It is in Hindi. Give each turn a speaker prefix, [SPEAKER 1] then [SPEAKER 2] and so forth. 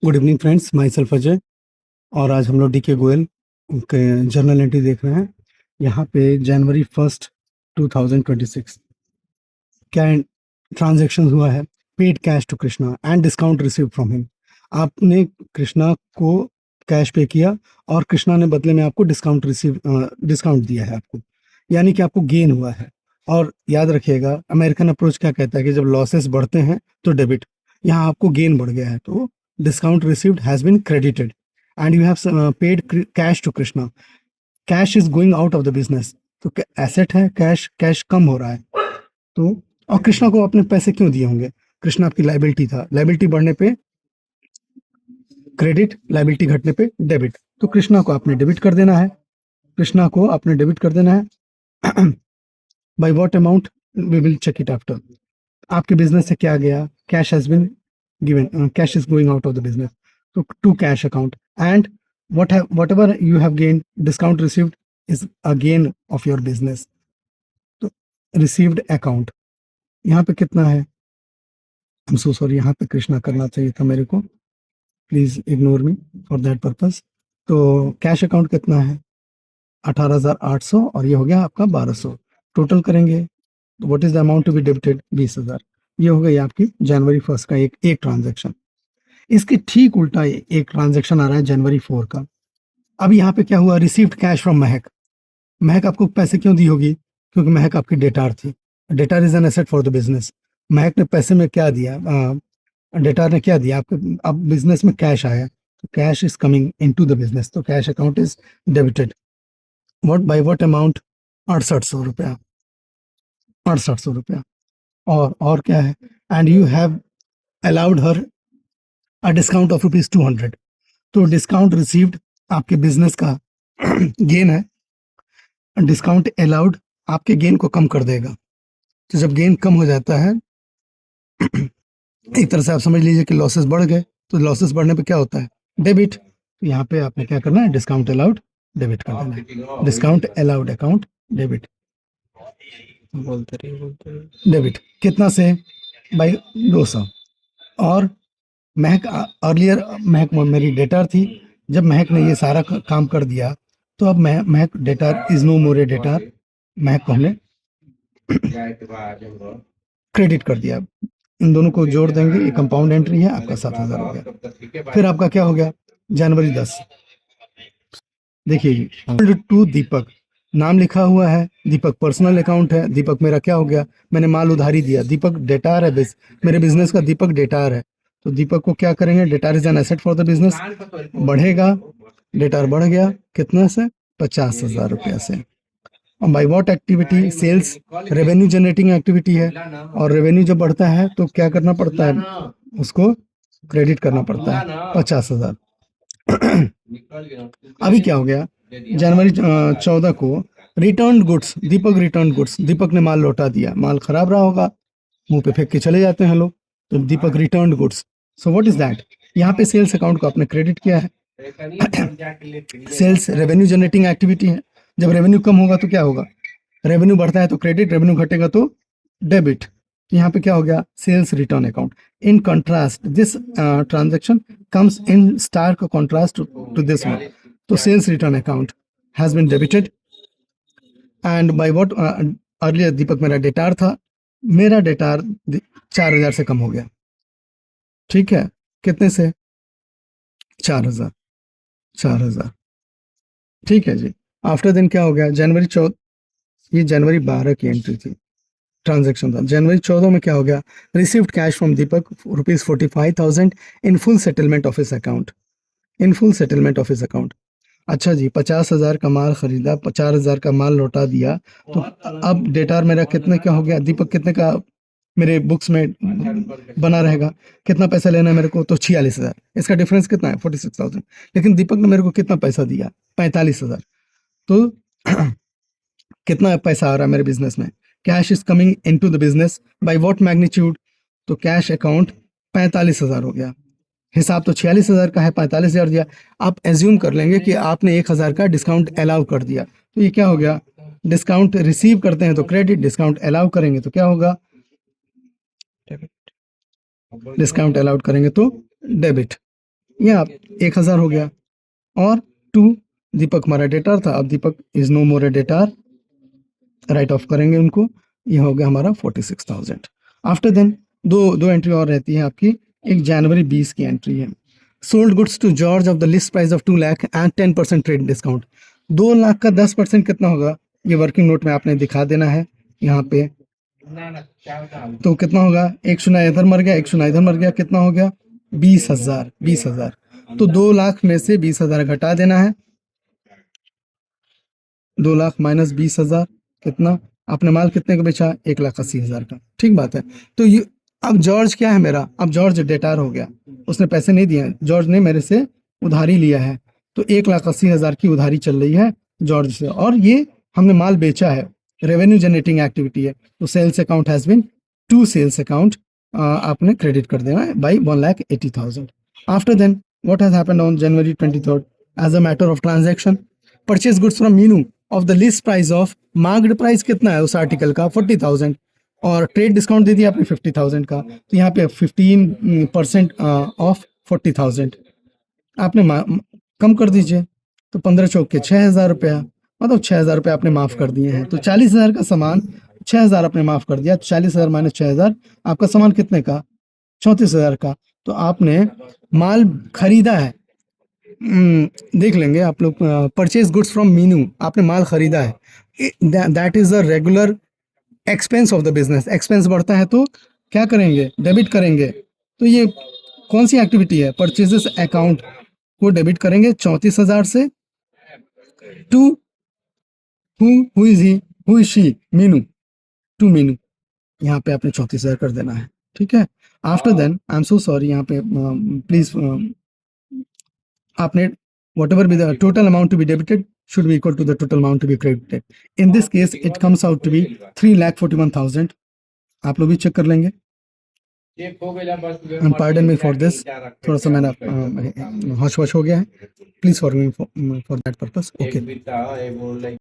[SPEAKER 1] Good evening friends, my self Ajay. और आज हम लोग डीके गोयल के जर्नल एंट्री देख रहे हैं। यहाँ पे जनवरी 1 2026 क्या ट्रांजैक्शन हुआ है। Paid cash to Krishna and discount receive from him. आपने कृष्णा को कैश पे किया और कृष्णा ने बदले में आपको डिस्काउंट दिया है आपको, यानी कि आपको गेन हुआ है। और याद रखिएगा, अमेरिकन अप्रोच क्या कहता है कि जब लॉसेस बढ़ते हैं तो डेबिट। यहाँ आपको गेन बढ़ गया है तो discount received has been credited and you have paid cash to Krishna. Cash is going out of the business, तो एसेट है कैश, कैश कम हो रहा है। तो और कृष्णा को आपने पैसे क्यों दिए होंगे? कृष्णा आपकी लाइबिलिटी था, लाइबिलिटी बढ़ने पे क्रेडिट, लाइबिलिटी घटने पे डेबिट। तो कृष्णा को आपने डेबिट कर देना है, कृष्णा को आपने डेबिट कर देना है। By what amount we will check it after. आपके बिजनेस से क्या गया? Cash has been given, cash is going out of the business, तो to cash account and whatever you have gained, discount received is a gain of your business। तो received account यहाँ पे कितना है? I'm so sorry, यहाँ पे कृष्णा करना चाहिए था मेरे को, please ignore me for that purpose. तो कैश अकाउंट कितना है? 18,800 और ये हो गया आपका 1200। टोटल करेंगे तो what is the amount to be debited? 20,000। ये हो गई आपकी जनवरी 1 का एक ट्रांजेक्शन। इसके ठीक उल्टा एक ट्रांजेक्शन आ रहा है जनवरी 4 का। अब यहाँ पे क्या हुआ? रिसीव्ड कैश फ्रॉम महक। महक आपको पैसे क्यों दी होगी? क्योंकि महक आपकी डेटार थी। Debtor is an asset for the business. Mahak ने पैसे में क्या दिया? डेटार ने क्या दिया आपके? अब बिजनेस में कैश आया तो cash is coming into the business, तो cash account is debited. What by what amount? 6800 रुपया, 6800 रुपया। और क्या है? And you have allowed her a discount of ₹200। तो डिस्काउंट रिसीव्ड आपके बिजनेस का गेन है, डिस्काउंट अलाउड आपके गेन को कम कर देगा। तो जब गेन कम हो जाता है, एक तरह से आप समझ लीजिए कि लॉसेस बढ़ गए, तो लॉसेस बढ़ने पे क्या होता है? डेबिट। तो यहाँ पे आपने क्या करना है? डिस्काउंट अलाउड डेबिट कर देना है। डिस्काउंट अलाउड अकाउंट डेबिट,
[SPEAKER 2] बोलते रहिए।
[SPEAKER 1] डेबिट कितना से? बाई 200। और महक अर्लियर, महक मेरी डेटार थी। जब महक ने ये सारा काम कर दिया तो अब महक डेटार इज नो मोर ए डेटार। महक को हमने क्रेडिट कर दिया। इन दोनों को जोड़ देंगे, ये कंपाउंड एंट्री है, आपका 7,000 हो गया। फिर आपका क्या हो गया? जनवरी 10। देखिए टू दीपक नाम लिखा हुआ है, दीपक पर्सनल अकाउंट है। दीपक मेरा क्या हो गया? मैंने माल उधारी दिया। दीपक डेटार है, मेरे बिजनेस का दीपक डेटार है। तो दीपक को क्या करेंगे? Debtor is an asset for the business, बढ़ेगा। डेटार बढ़ गया कितना से? 50,000 रुपया से। और by what activity? Sales, revenue generating activity है। और रेवेन्यू जब बढ़ता है तो क्या करना पड़ता है? उसको क्रेडिट करना पड़ता है 50,000। अभी क्या हो गया? जनवरी 14 को रिटर्न गुड्स, दीपक रिटर्न गुड्स। दीपक ने माल लौटा दिया, माल खराब रहा होगा, मुंह पे फेंक के चले जाते हैं लोग, तो Deepak return goods. So what is that? यहाँ पे सेल्स अकाउंट को आपने क्रेडिट किया है। सेल्स रेवेन्यू जनरेटिंग एक्टिविटी है। जब रेवेन्यू कम होगा तो क्या होगा? रेवेन्यू बढ़ता है तो क्रेडिट, रेवेन्यू घटेगा तो डेबिट। यहाँ पे क्या हो गया? Sales return account. In contrast this transaction comes in stark contrast to this one. तो sales return account has been debited and by what? Earlier Deepak मेरा डेटार था, मेरा डेटार 4,000 से कम हो गया। ठीक है, कितने से? 4,000, 4,000। ठीक है जी। आफ्टर दिन क्या हो गया? ये जनवरी 12 की एंट्री थी, ट्रांजैक्शन था। जनवरी 14 में क्या हो गया? Received cash from Deepak ₹45,000 in full settlement of his account, in full settlement of his account. अच्छा जी, 50,000 का माल खरीदा, 4,000 का माल लौटा दिया। तो अब डेटार मेरा कितने का हो गया? दीपक कितने का मेरे बुक्स में बना रहेगा? कितना पैसा लेना है मेरे को? तो 46,000। इसका डिफरेंस कितना है? 46,000। लेकिन दीपक ने मेरे को कितना पैसा दिया? 45,000। तो कितना पैसा आ रहा है मेरे बिजनेस में? Cash is coming into the business by what magnitude? तो कैश अकाउंट 45,000 हो गया। हिसाब तो 46,000 का है, 45,000 दिया। आप एज्यूम कर लेंगे कि आपने 1,000 का डिस्काउंट अलाउ कर दिया, तो ये क्या हो गया? डिस्काउंट रिसीव करते हैं तो क्रेडिट, डिस्काउंट अलाउ करेंगे तो क्या होगा? डिस्काउंट अलाउड करेंगे तो डेबिट। या 1000 हो गया। और 2 दीपक हमारा डेटर था, अब Deepak is no more a debtor, write off करेंगे उनको। ये हो गया हमारा 46,000। आफ्टर देन दो एंट्री और रहती है आपकी। एक जनवरी 20 की एंट्री है, sold goods to George of the list price of 2 lakh and 10% trade discount. 2 lakh का 10% कितना होगा, ये वर्किंग नोट में आपने दिखा देना है यहाँ पे। तो कितना होगा, एक शून्य इधर मर गया, एक शून्य इधर मर गया, कितना हो गया 20,000। तो 2 लाख में से 20,000 घटा देना है। 2 लाख माइनस 20,000 कितना, आपने माल कितने का बेचा, 1,80,000 का। ठीक बात है। तो ये अब जॉर्ज क्या है मेरा, अब जॉर्ज डेटार हो गया, उसने पैसे नहीं दिए, जॉर्ज ने मेरे से उधारी लिया है। तो 1,80,000 की उधारी चल रही है जॉर्ज से, और ये हमने माल बेचा है, रेवेन्यू जनरेटिंग एक्टिविटी है। तो sales account has been to sales account आपने क्रेडिट कर देना है by 1,80,000। After then what has happened on January 23 as a matter of transaction, purchase goods from Meenu of the list price of, marked price कितना है उस आर्टिकल का 40,000, और ट्रेड डिस्काउंट दे दिया आपने 50,000 का। तो यहाँ पे 15% ऑफ 40,000 आपने कम कर दीजिए। तो 15 चौक के 6,000 रुपया, मतलब 6,000 रुपया आपने माफ कर दिए हैं। तो 40,000 का सामान 6,000 आपने माफ कर दिया। तो 40,000 माइनस 6,000, आपका सामान कितने का, 34,000 का। तो आपने माल खरीदा है, देख लेंगे आप लोग, परचेज गुड्स फ्रॉम मीनू, आपने माल खरीदा है, that is a regular expense of the business. Expense बढ़ता है तो क्या करेंगे, डेबिट करेंगे। तो ये कौन सी एक्टिविटी है, परचेजेस अकाउंट को डेबिट करेंगे 34,000 से to who is he, who is she, Meenu, to Meenu. यहाँ पे आपने 34,000 कर देना है। ठीक है। After then I am so sorry, यहाँ पे प्लीज आपने whatever be the total amount to be debited should be equal to the total amount to be credited. In this case it comes out to be 3,41,000। आप लोग भी चेक कर लेंगे। पार्डन मी फॉर दिस, थोड़ा सा मेरा हौश वश हो गया है, please for me for that purpose. Okay.